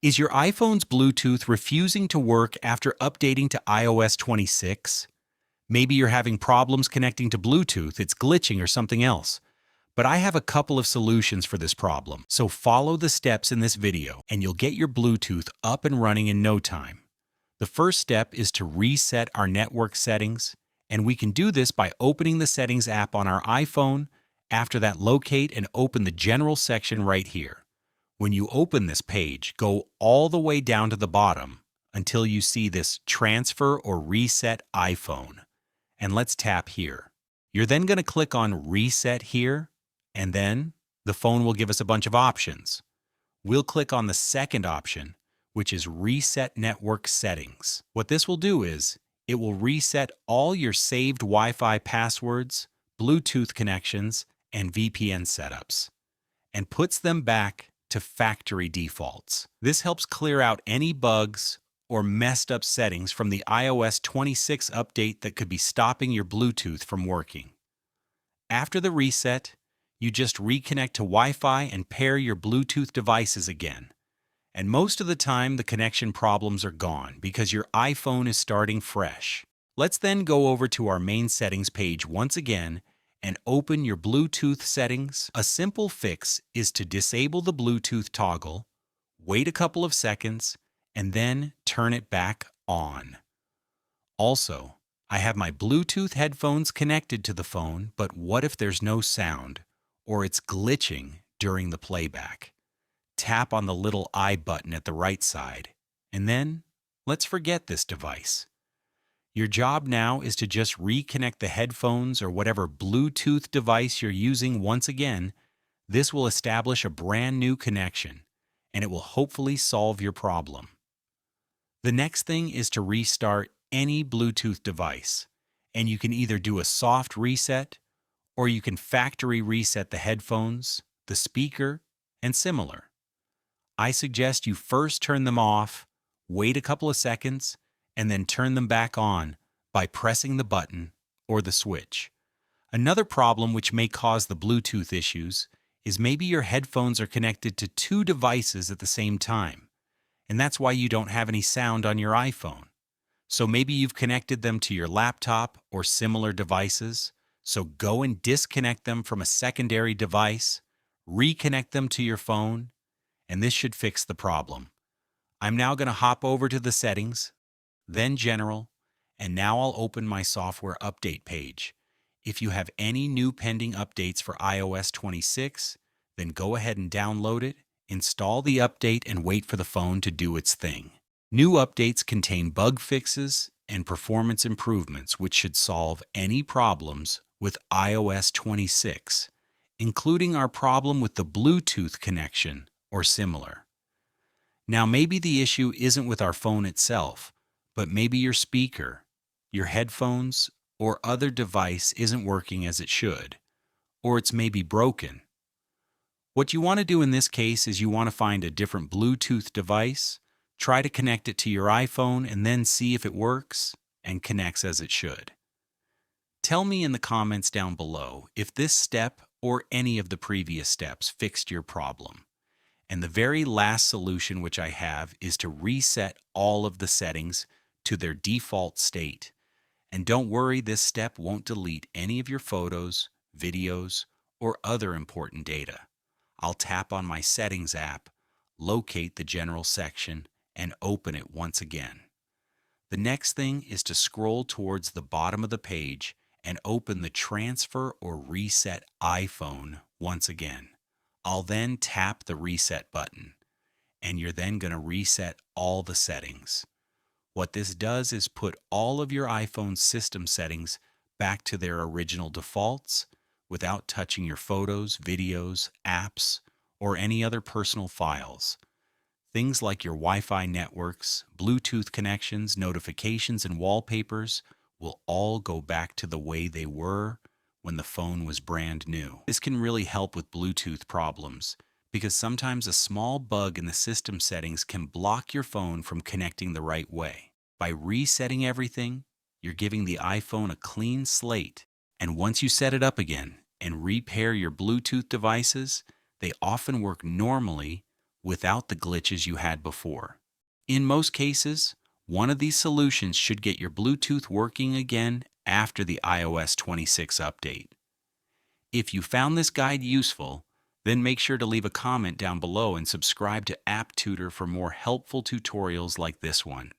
Is your iPhone's Bluetooth refusing to work after updating to iOS 26? Maybe you're having problems connecting to Bluetooth, it's glitching or something else. But I have a couple of solutions for this problem, so follow the steps in this video and you'll get your Bluetooth up and running in no time. The first step is to reset our network settings, and we can do this by opening the Settings app on our iPhone. After that, locate and open the General section right here. When you open this page, go all the way down to the bottom until you see this Transfer or Reset iPhone. And let's tap here. You're then going to click on Reset here, and then the phone will give us a bunch of options. We'll click on the second option, which is Reset Network Settings. What this will do is, it will reset all your saved Wi-Fi passwords, Bluetooth connections, and VPN setups, and puts them back to factory defaults. This helps clear out any bugs or messed up settings from the iOS 26 update that could be stopping your Bluetooth from working. After the reset, you just reconnect to Wi-Fi and pair your Bluetooth devices again. And most of the time, the connection problems are gone because your iPhone is starting fresh. Let's then go over to our main settings page once again and open your Bluetooth settings. A simple fix is to disable the Bluetooth toggle, wait a couple of seconds, and then turn it back on. Also, I have my Bluetooth headphones connected to the phone, but what if there's no sound or it's glitching during the playback? Tap on the little I button at the right side, and then let's forget this device. Your job now is to just reconnect the headphones or whatever Bluetooth device you're using once again. This will establish a brand new connection, and it will hopefully solve your problem. The next thing is to restart any Bluetooth device, and you can either do a soft reset, or you can factory reset the headphones, the speaker, and similar. I suggest you first turn them off, wait a couple of seconds, and then turn them back on by pressing the button or the switch. Another problem which may cause the Bluetooth issues is maybe your headphones are connected to two devices at the same time, and that's why you don't have any sound on your iPhone. So maybe you've connected them to your laptop or similar devices, so go and disconnect them from a secondary device, reconnect them to your phone, and this should fix the problem. I'm now going to hop over to the settings, then General, and now I'll open my software update page. If you have any new pending updates for iOS 26, then go ahead and download it, install the update, and wait for the phone to do its thing. New updates contain bug fixes and performance improvements which should solve any problems with iOS 26, including our problem with the Bluetooth connection or similar. Now, maybe the issue isn't with our phone itself, but maybe your speaker, your headphones, or other device isn't working as it should, or it's maybe broken. What you want to do in this case is you want to find a different Bluetooth device, try to connect it to your iPhone, and then see if it works and connects as it should. Tell me in the comments down below if this step or any of the previous steps fixed your problem. And the very last solution which I have is to reset all of the settings to their default state. And don't worry, this step won't delete any of your photos, videos, or other important data. I'll tap on my Settings app, locate the General section, and open it once again. The next thing is to scroll towards the bottom of the page and open the Transfer or Reset iPhone once again. I'll then tap the Reset button, and you're then going to reset all the settings. What this does is put all of your iPhone's system settings back to their original defaults without touching your photos, videos, apps, or any other personal files. Things like your Wi-Fi networks, Bluetooth connections, notifications, and wallpapers will all go back to the way they were when the phone was brand new. This can really help with Bluetooth problems because sometimes a small bug in the system settings can block your phone from connecting the right way. By resetting everything, you're giving the iPhone a clean slate, and once you set it up again and repair your Bluetooth devices, they often work normally without the glitches you had before. In most cases, one of these solutions should get your Bluetooth working again after the iOS 26 update. If you found this guide useful, then make sure to leave a comment down below and subscribe to App Tutor for more helpful tutorials like this one.